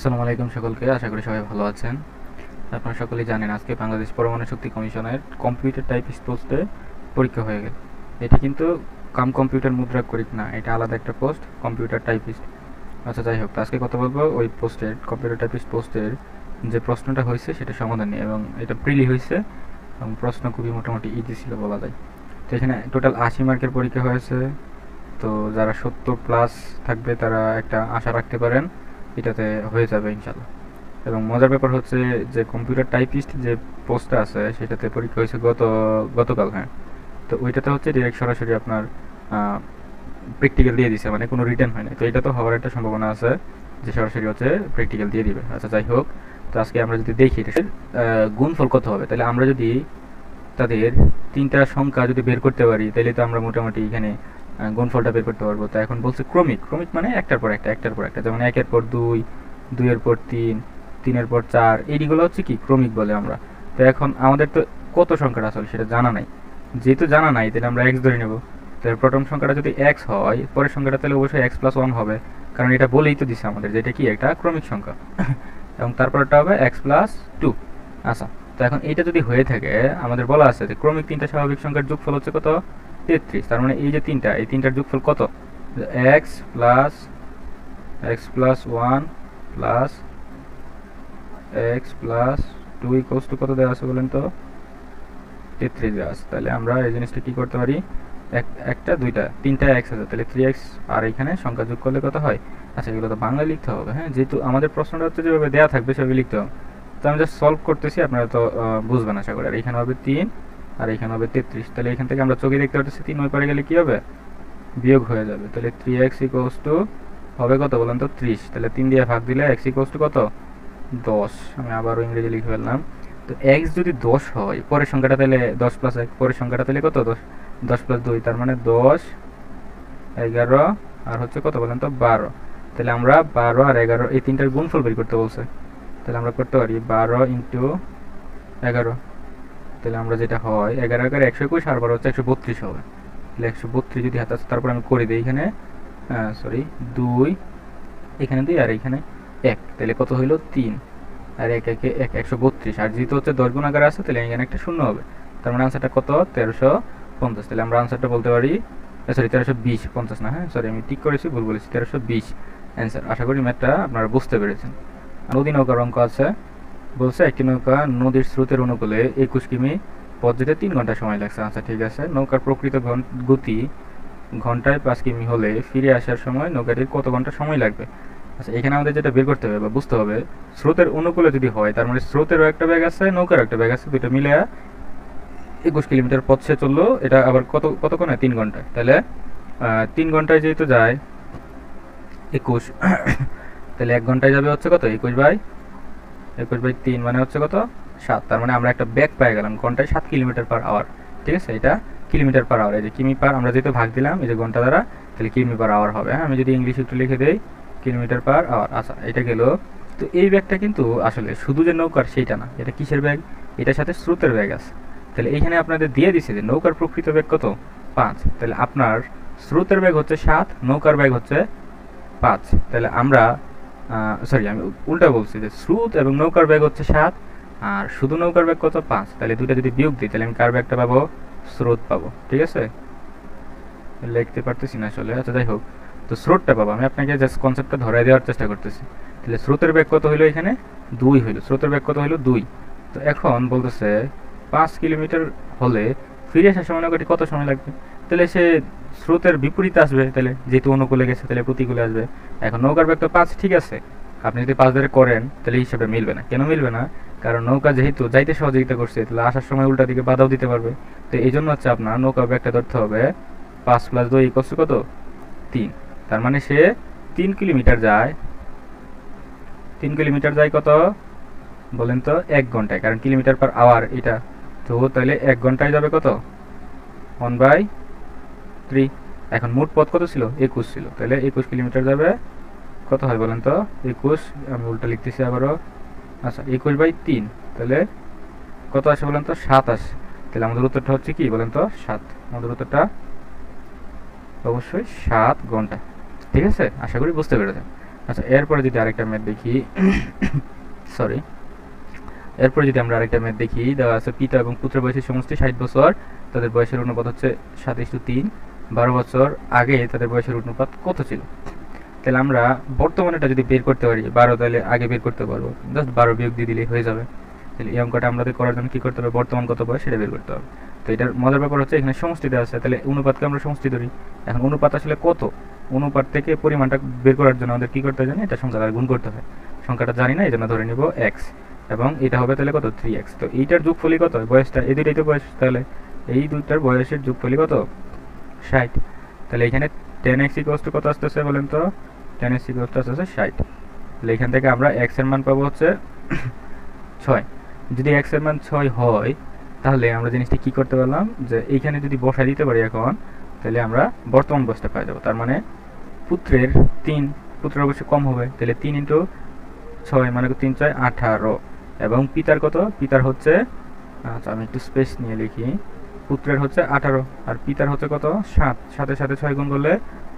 আসসালামু আলাইকুম সকলকে, আশা করি সবাই ভালো আছেন। আপনারা সকলেই জানেন আজকে বাংলাদেশ পরমাণু শক্তি কমিশনের কম্পিউটার টাইপিস্ট পোস্টে পরীক্ষা হয়ে গেল। এটি কিন্তু কম্পিউটার মুদ্রাক্ষরিক না, এটা আলাদা একটা পোস্ট, কম্পিউটার টাইপিস্ট। আচ্ছা, যাই হোক, তো আজকে কথা বলবো ওই পোস্টের, কম্পিউটার টাইপিস্ট পোস্টের যে প্রশ্নটা হয়েছে সেটা সমাধান নিয়ে, এবং এটা প্রিলি হয়েছে এবং প্রশ্ন খুবই মোটামুটি ইজি ছিল বলা যায়। তো এখানে টোটাল 80 মার্কের পরীক্ষা হয়েছে। তো যারা 70 প্লাস থাকবে তারা একটা আশা রাখতে পারেন এটাতে হয়ে যাবে ইনশাল্লাহ। এবং মজার ব্যাপার হচ্ছে যে কম্পিউটার টাইপিস্ট যে পোস্টটা আছে সেটাতে পরীক্ষা হয়েছে গতকাল, হ্যাঁ। তো ওইটাতে হচ্ছে ডিরেক্ট সরাসরি আপনার প্র্যাকটিক্যাল দিয়ে দিছে, মানে কোনো রিটার্ন হয় না। তো এটা তো হওয়ার একটা সম্ভাবনা আছে যে সরাসরি হচ্ছে প্র্যাকটিক্যাল দিয়ে দিবে। আচ্ছা, যাই হোক, তো আজকে আমরা যদি দেখি এটা গুণফল কত হবে, তাহলে আমরা যদি তাদের তিনটা সংখ্যা যদি বের করতে পারি তাহলে তো আমরা মোটামুটি এখানে গুণফলটা বের করতে পারবো। তো এখন বলছে ক্রমিক, ক্রমিক মানে একটার পর একটা, একটার পর একটা, যেমন একের পর দুই, দুইয়ের পর তিন, তিনের পর চার, এইগুলো হচ্ছে কি ক্রমিক বলে আমরা। তো এখন আমাদের তো কত সংখ্যাটা আসলে সেটা জানা নাই, যেহেতু জানা নাই তাহলে আমরা এক্স ধরে নেব। তাহলে প্রথম সংখ্যাটা যদি এক্স হয়, পরের সংখ্যাটা তাহলে অবশ্যই এক্স প্লাস ওয়ান হবে, কারণ এটা বলেই তো দিছে আমাদের যে এটা কি একটা ক্রমিক সংখ্যা। এবং তারপরটা হবে এক্স প্লাস টু। আচ্ছা, তো এখন এইটা যদি হয়ে থাকে, আমাদের বলা আছে যে ক্রমিক তিনটা স্বাভাবিক সংখ্যার যোগফল হচ্ছে কত, 33। তার মানে এই যে তিনটা, এই তিনটার যোগফল কত, X plus one plus X plus two equals two কত দেওয়া আছে বলেন তো, 33 দেওয়া আছে। তাহলে আমরা এই জিনিসটা কি করতে পারি, একটা দুইটা তিনটা এক্স আছে, তাহলে 3x, আর এখানে সংখ্যা যোগ করলে কত হয়। আচ্ছা, এগুলো তো বাংলায় লিখতে হবে, হ্যাঁ, যেহেতু আমাদের প্রশ্নটা হচ্ছে যেভাবে দেওয়া থাকবে সেভাবে লিখতে হবে। তো আমি জাস্ট সলভ করতেছি, আপনারা তো বুঝবেন আশা করি। আর এখানে হবে 3 আর এখানে হবে 33। তাহলে এখান থেকে আমরা চোখে দেখতে পাচ্ছি 3 ওই পারে গেলে কি হবে, বিয়োগ হয়ে যাবে। তাহলে 3x ইকুয়ালস টু হবে কত বলেন তো, 30। তাহলে 3 দিয়ে ভাগ দিলে x ইকুয়ালস টু কত, 10। আমি আবারও ইংরেজি লিখে ফেললাম। তো x যদি 10 হয়, পরের সংখ্যাটা তাহলে 10 প্লাস 1, পরের সংখ্যাটা তাহলে কত, 10 প্লাস 2, তার মানে 10, 11 আর হচ্ছে কত বলেন তো, 12। তাহলে আমরা 12 আর 11 এই তিনটার গুণফল বের করতে বলছে। তাহলে আমরা করতে পারি 12 ইন্টু 11। তাহলে আমরা যেটা হয় 11 11 121 আর 12 হচ্ছে 132 হবে। তাহলে 132 যদি হাতে আছে, তারপর আমি করে দিই এখানে সরি 2, এখানে 2 আর এখানে 1, তাহলে কত হইলো 3 আর 1 1 1 132। আর যেহেতু হচ্ছে 10 গুণ আকারে আছে তাহলে এখানে একটা শূন্য হবে। তার মানে আনসারটা কত, 1350। তাহলে আমরা আনসারটা বলতে পারি, সরি 1320, 50 না, হ্যাঁ সরি আমি ঠিক করেছি, ভুল বলেছি, 1320 অ্যান্সার। আশা করি ম্যাথটা আপনারা বুঝতে পেরেছেন। নদী নৌকার অঙ্ক আছে, বলছে একটি নৌকা নদীর স্রোতের অনুকূলে 21 কিমি পথ যেতে 3 ঘন্টা সময় লাগছে। আচ্ছা, ঠিক আছে। নৌকার প্রকৃত গতি ঘন্টায় 5 কিমি হলে ফিরে আসার সময় নৌকাটির কত ঘন্টা সময় লাগবে। আচ্ছা, এখানে আমাদের যেটা বের করতে হবে বা বুঝতে হবে, স্রোতের অনুকূলে যদি হয় তার মানে স্রোতেরও একটা ব্যাগ আছে, নৌকারও একটা ব্যাগ আছে, দুটো মিলে 21 কিলোমিটার পথ সে চললো। এটা আবার কতক্ষণে, 3 ঘন্টায়। তাহলে 3 ঘন্টায় যেহেতু যায় 21, তাহলে 1 ঘন্টায় যাবে হচ্ছে কত, 21/3 মানে হচ্ছে কত, 7। তার মানে আমরা একটা ব্যাগ পেয়ে গেলাম ঘন্টায় 7 কিলোমিটার পার আওয়ার। ঠিক আছে, এটা কিলোমিটার পার আওয়ার, এই যে কিমি পার আমরা যেহেতু ভাগ দিলাম এই যে ঘন্টা দ্বারা, তাহলে কিমি পার আওয়ার হবে। হ্যাঁ, আমি যদি ইংলিশ একটু লিখে দেই কিলোমিটার পার আওয়ার। আচ্ছা, এটা গেল। তো এই ব্যাগটা কিন্তু আসলে শুধু যে নৌকার সেইটা না, এটা কিসের ব্যাগ, এটার সাথে স্রোতের ব্যাগ আছে। তাহলে এইখানে আপনাদের দিয়ে দিছে যে নৌকার প্রকৃত ব্যাগ কত, 5। তাহলে আপনার স্রোতের ব্যাগ হচ্ছে 7, নৌকার ব্যাগ হচ্ছে 5। তাহলে আমরা সরি আমি উল্টা বলছি, যে স্রোত এবং নৌকার ব্যাগ হচ্ছে 7 আর শুধু নৌকার ব্যাগ কত, 5। তাহলে দুইটা যদি বিয়োগ দিই তাহলে আমি কার ব্যাগটা পাবো, স্রোত পাবো। ঠিক আছে, লিখতে পারতেছি না আসলে। আচ্ছা, যাই হোক, তো স্রোতটা পাবো। আমি আপনাকে জাস্ট কনসেপ্টটা ধরাই দেওয়ার চেষ্টা করতেছি। তাহলে স্রোতের ব্যাগ কত হইলো, এখানে 2 হইলো, স্রোতের ব্যাগ কত হইলো 2। তো এখন বলতেছে 5 কিলোমিটার হলে ফিরে আসার সময় নৌকাটি কত সময় লাগবে। তাহলে সে স্রোতের বিপরীতে আসবে, তাহলে যেহেতু অনুকূলে গেছে তাহলে প্রতিকূলে আসবে। এখন নৌকার ব্যাগ তো 5, ঠিক আছে, আপনি যদি 5 ধরে করেন তাহলে হিসাবে মিলবে না। কেন মিলবে না, কারণ নৌকা যেহেতু যাইতে সহযোগিতা করছে তাহলে আসার সময় উল্টা দিকে বাধাও দিতে পারবে। তো এই জন্য হচ্ছে আপনার নৌকার ব্যাগটা ধরতে হবে 5 + 2 = কত, 3। তার মানে সে 3 কিলোমিটার যায়, 3 কিলোমিটার যায় কত বলেন তো, 1 ঘন্টায়, কারণ কিলোমিটার পার আওয়ার এটা। তো তাহলে 1 ঘন্টায় যাবে কত, 1/3। এখন মোট পথ কত ছিল, 21 ছিল, তাহলে 21 কিলোমিটার যাবে, কত হয় বলেন তো, 21, আমি উল্টা লিখতেছি আবারও। আচ্ছা, 21/3, তাহলে কত আসে বলেন তো, 7 আসে। তাহলে আমাদের উত্তরটা হচ্ছে কি বলেন তো, 7। আমাদের উত্তরটা অবশ্যই 7 ঘন্টা। ঠিক আছে, আশা করি বুঝতে পেরেছেন। আচ্ছা, এরপরে যদি আরেকটা ম্যাথ দেখি সরি, এরপরে যদি আমরা আরেকটা ম্যাথ দেখি, দেওয়া আছে পিতা এবং পুত্রের বয়সের সমষ্টি 60 বছর, তাদের বয়সের অনুপাত হচ্ছে 7:3। 12 বছর আগে তাদের বয়সের অনুপাত কত ছিল? তাহলে আমরা বর্তমানেটা যদি বের করতে পারি 12, তাহলে আগে বের করতে পারবো, জাস্ট 12 বিয়োগ দিয়ে দিলেই হয়ে যাবে। তাহলে এই অঙ্কটা আমাদের করার জন্য কি করতে হবে, বর্তমান কত বয়স সেটা বের করতে হবে। তো এটার মজার ব্যাপার হচ্ছে এখানে সমষ্টি দেওয়া আছে, তাহলে অনুপাতকে আমরা সমষ্টি ধরি। এখন অনুপাত আসলে কত, অনুপাত থেকে পরিমাণটা বের করার জন্য আমাদের কি করতে হয় জানি, এটা সংখ্যাটা গুণ করতে হয়। সংখ্যাটা জানি না, এই জন্য ধরে নিব এক্স, এবং এটা হবে তাহলে কত 3x। তো এইটার যোগফলই কত, বয়সটা এই দুইটাই তো বয়স, তাহলে এই দুইটার বয়সের যোগফলই কত 60। তাহলে এখানে 10x কত আসতেছে বলেন তো, 10x আসতেছে 60। তাহলে এখান থেকে আমরা x এর মান পাবো হচ্ছে 6। যদি x এর মান 6 হয়, তাহলে আমরা জিনিসটা কি করতে পারলাম, যে এইখানে যদি বসাই দিতে পারি এখন, তাহলে আমরা বর্তমান বয়সটা পাই যাবো। তার মানে পুত্রের 3, পুত্রের অবশ্যই কম হবে, তাহলে 3 × 6 মানে 3 × 6 = 18। এবং পিতার কত, পিতার হচ্ছে, আচ্ছা আমি একটু স্পেস নিয়ে লিখি, পুত্রের হচ্ছে 18 আর পিতার হচ্ছে কত 7, 7-এর সাথে 6 গুণ করলে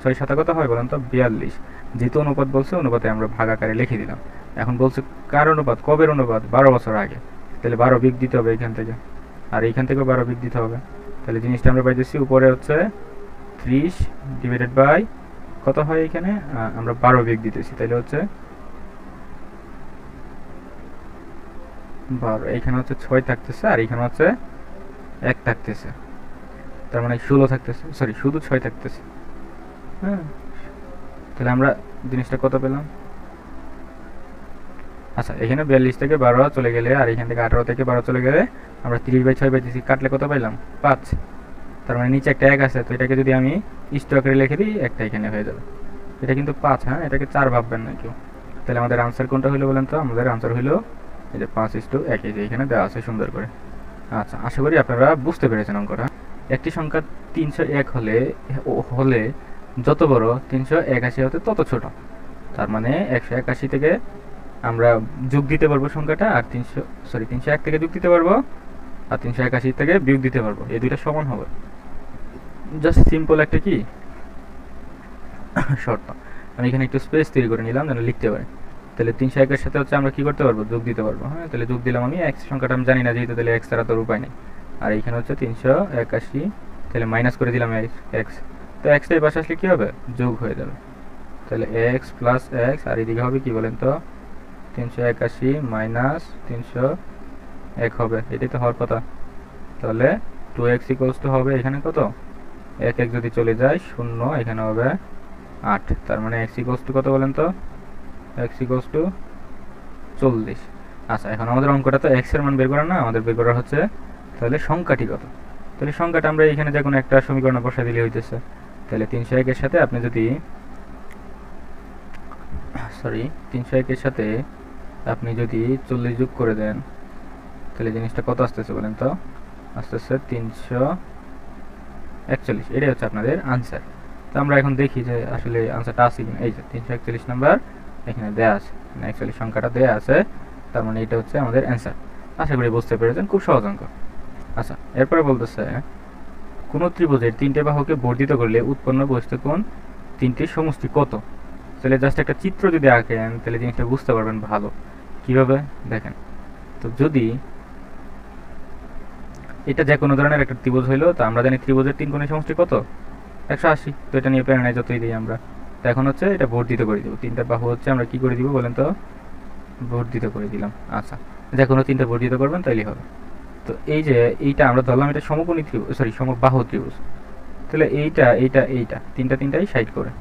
6 × 7 কত হয় বলেন তো 42। যেহেতু অনুপাত বলছে, অনুপাতে আমরা ভাগ আকারে লিখে দিলাম। এখন বলছে কার অনুপাত, কবের অনুপাত, 12 বছর আগে, তাহলে 12 বিয়োগ দিতে হবে এখান থেকে, আর এইখান থেকেও 12 বিয়োগ দিতে হবে। তাহলে জিনিসটা আমরা পাইতেছি উপরে হচ্ছে 30 ডিভাইডেড বাই কত হয়, এখানে আমরা 12 বিয়োগ দিতেছি, তাহলে হচ্ছে 12, এইখানে হচ্ছে 6 থাকতেছে আর এইখানে হচ্ছে 1 থাকতেছে, তার মানে 16 থাকতেছে, সরি শুধু 6 থাকতেছে। হ্যাঁ, তাহলে আমরা জিনিসটা কত পেলাম, আচ্ছা এখানে 42 থেকে 12 চলে গেলে, আর এখান থেকে 18 থেকে 12 চলে গেলে আমরা 30/6 পাইতেছি, কাটলে কত পাইলাম 5। তার মানে নিচে একটা 1 আছে, তো এটাকে যদি আমি ইষ্ট আকারে লিখে দিই, একটা এখানে হয়ে যাবে। এটা কিন্তু 5, হ্যাঁ এটাকে 4 ভাববেন না কেউ। তাহলে আমাদের আনসার কোনটা হইলো বলেন তো, আমাদের আনসার হইলো এই যে 5:1, এই যে এখানে দেওয়া আছে সুন্দর করে। আচ্ছা, আশা করি আপনারা বুঝতে পেরেছেন অঙ্কটা। একটি সংখ্যা 301 হলে যত বড় 381 হতে তত ছোট। তার মানে 181 থেকে আমরা যোগ দিতে পারবো সংখ্যাটা, আর 301 থেকে যোগ দিতে পারবো, আর 381 থেকে বিয়োগ দিতে পারবো, এই দুইটা সমান হবে। জাস্ট সিম্পল একটা কি শর্ত। আমি এখানে একটু স্পেস তৈরি করে নিলাম যেন লিখতে পারি। তাহলে 301 এর সাথে হচ্ছে আমরা কি করতে পারবো, যোগ দিতে পারবো। হ্যাঁ, তাহলে যোগ দিলাম আমি, x সংখ্যাটা আমি জানি না যেহেতু, তাহলে x ছাড়া তো উপায় নেই। আর এইখানে হচ্ছে 381, তাহলে মাইনাস করে দিলাম x, তো x এই পাশে আসলে কি হবে, যোগ হয়ে যাবে। তাহলে x প্লাস x, আর এদিকে হবে কি বলেন তো 381 মাইনাস 301 হবে, এটাই তো হওয়ার কথা। তাহলে 2x হবে এখানে কত, 1 যদি চলে যায় 0, এখানে হবে 8। তার মানে x কত বলেন তো, x 40। আচ্ছা, এখন আমাদের অঙ্কটা তো x এর মান বের করা না, আমাদের বের করা হচ্ছে তাহলে সংখ্যাটি কত। তাহলে সংখ্যাটা আমরা এখানে যে কোনো একটা সমীকরণ বসাই দিলে হইতেছে। তাহলে 301 এর সাথে আপনি যদি 301 এর সাথে আপনি যদি 40 যোগ করে দেন, তাহলে জিনিসটা কত আসতেছে বলেন তো, আসতেছে 341। এটাই হচ্ছে আপনাদের আনসার। তো আমরা এখন দেখি যে আসলে আনসারটা আছে কিনা। এই যে 341 নাম্বার এখানে দেয়া আছে, মানে অ্যাকচুয়ালি সংখ্যাটা দেয়া আছে, তার মানে এটা হচ্ছে আমাদের অ্যান্সার। আশা করি বুঝতে পেরেছেন, খুব সহজ অঙ্ক। আচ্ছা, এরপরে বলতেছে কোন ত্রিভুজের 3টে বাহুকে বর্ধিত করলে উৎপন্ন বস্তু কোণ 3টির সমষ্টি কত। তাহলে জাস্ট একটা চিত্র যদি আঁকেন, তাহলে জিনিসটা বুঝতে পারবেন ভালো। কিভাবে দেখেন তো, যদি এটা যে কোনো ধরনের একটা ত্রিভুজ হইলো, তো আমরা জানি ত্রিভুজের 3 কোণের সমষ্টি কত, 180। তো এটা নিয়ে প্যারা নাই, যতই দিই আমরা। তো এখন হচ্ছে এটা বর্ধিত করে দিব, 3টা বাহু হচ্ছে আমরা কি করে দিব বলেন তো, বর্ধিত করে দিলাম। আচ্ছা, যে কোনো 3টা বর্ধিত করবেন তাইলেই হবে। তো এই যে এইটা আমরা ধরলাম এটা সমকোণী ত্রিভুজ, সমবাহু ত্রিভুজ। তাহলে এইটা তিনটাই 60 করে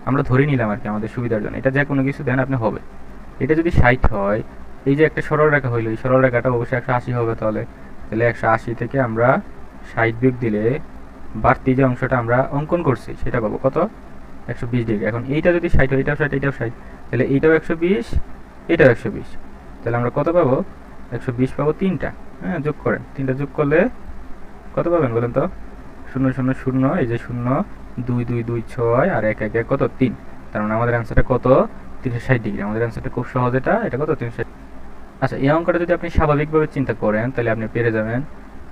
আমরা ধরে নিলাম আর কি আমাদের সুবিধার জন্য। এটা যে কোনো কিছু দেন আপনি হবে। এটা যদি 60 হয়, এই যে একটা সরল রেখা হইলো, এই সরল রেখাটা অবশ্যই 180 হবে। তাহলে 180 থেকে আমরা 60 বিয়োগ দিলে বাড়তি যে অংশটা আমরা অঙ্কন করছি সেটা পাবো কত, 120 ডিগ্রি। এখন এইটা যদি 60 হয়, এটাও 60, এটাও 60, তাহলে এইটাও 120, এটাও 120। তাহলে আমরা কত পাবো, 120 পাবো 3টা। হ্যাঁ, যোগ করেন, 3টা যোগ করলে কত পাবেন বলেন তো, 0 0 0, এই যে 0, 2 2 2 6, আর 1 1 1 কত 3। তার মানে আমাদের অ্যান্সারটা কত, 360 ডিগ্রি। আমাদের অ্যান্সারটা খুব সহজ, এটা কত 360। আচ্ছা, এই অঙ্কটা যদি আপনি স্বাভাবিকভাবে চিন্তা করেন তাহলে আপনি পেরে যাবেন।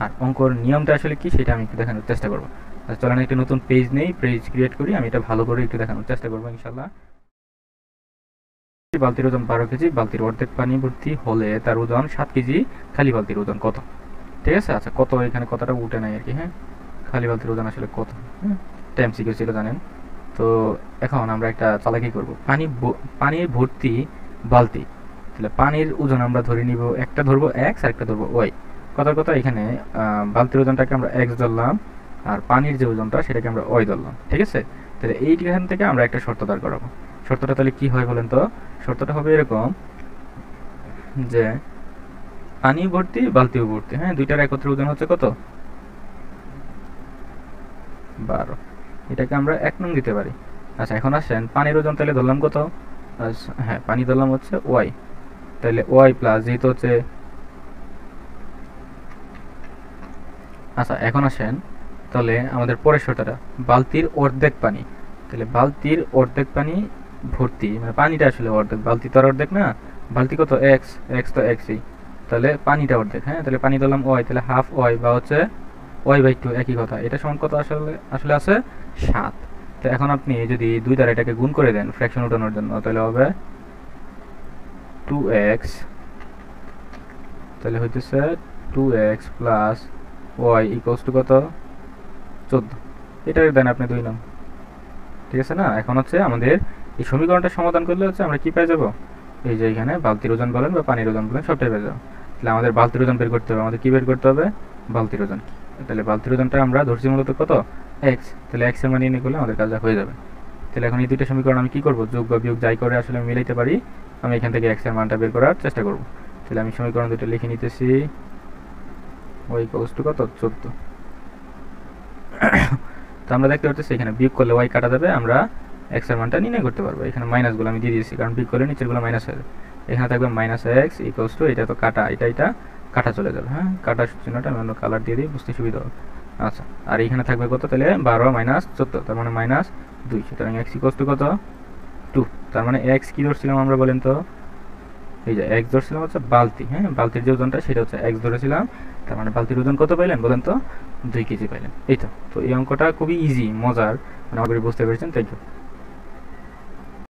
আর অঙ্কর নিয়মটা আসলে কি সেটা আমি একটু দেখানোর চেষ্টা করবো। আচ্ছা, চলেন একটা নতুন পেজ নেই, পেজ ক্রিয়েট করি, আমি এটা ভালো করে একটু দেখানোর চেষ্টা করবো ইনশাল্লাহ। বালতির ওজন 12 কেজি, বালতির অর্ধেক পানি ভর্তি হলে তার ওজন 7 কেজি, খালি বালতির ওজন কত? ঠিক আছে, আচ্ছা কত এখানে কথাটা উঠে নাই আর কি। হ্যাঁ, খালি বালতির ওজন আসলে কত? হ্যাঁ, টাইম সিকিউ ছিল জানেন। তো এখন আমরা একটা চালাকি করব, পানির ভর্তি বালতি, তাহলে পানির ওজন আমরা ধরে নিব, একটা ধরবো এক্স আর একটা ধরবো ওয়াই। কথার কথা এখানে বালতির ওজনটাকে আমরা এক্স ধরলাম, আর পানির যে ওজনটা সেটাকে আমরা ওয়াই ধরলাম। ঠিক আছে, তাহলে এইখান থেকে আমরা একটা শর্ত দাঁড় করাবো। শর্তটা তাহলে কি হয় বলেন তো? শর্তটা হবে এরকম যে পানি ভর্তি বালতিও ভর্তি, হ্যাঁ, দুইটার একত্রে ওজন হচ্ছে কত? 12। এটাকে আমরা 1 নং দিতে পারি। আচ্ছা এখন আসেন পানির ওজন তাহলে ধরলাম কত? হ্যাঁ, পানি ধরলাম হচ্ছে ওয়াই, তাহলে ওয়াই প্লাস যেহেতু হচ্ছে। আচ্ছা এখন আসেন তাহলে আমাদের পরের শর্তটা, বালতির অর্ধেক পানি, তাহলে বালতির অর্ধেক পানি ভর্তি, মানে পানিটা আসলে অর্ধেক, বালতি তো আর অর্ধেক না, বালতি কত? এক্স, এক্স তো এক্সই, তাহলে পানিটা অর্ধেক। হ্যাঁ, তাহলে পানি ধরলাম ওয়াই, তাহলে হাফ ওয়াই বা হচ্ছে ওয়াই বাই 2, একই কথা। এটা সমান কত আসলে? আসলে আছে 7। তো এখন আপনি যদি দুই দ্বারা এটাকে গুণ করে দেন ফ্র্যাকশন উঠানোর জন্য, তাহলে হবে 2x, তাহলে হইতেছে 2x plus Y equals two কত? 14। এটা দেন আপনি 2 নং। ঠিক আছে না? এখন হচ্ছে আমাদের এই সমীকরণটা সমাধান করলে হচ্ছে আমরা কি পেয়ে যাব? এই যে এখানে বালতির ওজন বলেন বা পানির ওজন বলেন সবটাই পেয়ে যাবো। তাহলে আমাদের বালতির ওজন বের করতে হবে। আমাদের কি বের করতে হবে? বালতির ওজন। তাহলে বালতির ওজনটা আমরা ধরছি মূলত কত? এক্স, তাহলে এক্স এর মান নিয়ে করলে আমাদের কাজটা হয়ে যাবে। তাহলে এখন এই দুইটা সমীকরণ আমি কি করব? যোগ বা বিয়োগ যাই করে আসলে আমি মিলাইতে পারি, আমি এখান থেকে এক্স এর মানটা বের করার চেষ্টা করব। তাহলে আমি সমীকরণ দুটো লিখে নিতেছি, ওই ইকুয়ালস টু কত? 14। তো আমরা দেখতে পাচ্ছি এখানে বিয়োগ করলে ওয়াই কাটা যাবে, আমরা এক্স এর মানটা নির্ণয় করতে পারবো। এখানে মাইনাসগুলো আমি দিয়ে দিয়েছি, কারণ বিয়োগ করলে নিচেরগুলো মাইনাস হয়ে যাবে। এখানে থাকবে মাইনাস এক্স ইকুয়ালস টু, এটা তো কাটা, এটা কাটা চলে যাবে। হ্যাঁ, কাটার চিহ্নটা আমি অন্য কালার দিয়ে দিই, বুঝতে সুবিধা হবে। আচ্ছা, আর এখানে থাকবে কত? তাহলে 12 মাইনাস 14, তার মানে মাইনাস 2, সুতরাং এক্স ইকুয়ালস টু কত? 2। তার মানে এক্স কি ধরছিলাম আমরা বলেন তো? এই যে এক্স ধরছিলাম হচ্ছে বালতি, হ্যাঁ, বালতির যে ওজনটা সেটা হচ্ছে এক্স ধরেছিলাম, তার মানে বালতির ওজন কত পাইলেন বলেন তো? 2 কেজি পাইলেন। এই তো। তো এই অঙ্কটা খুবই ইজি, মজার, মানে বুঝতে পেরেছেন, তাই তো।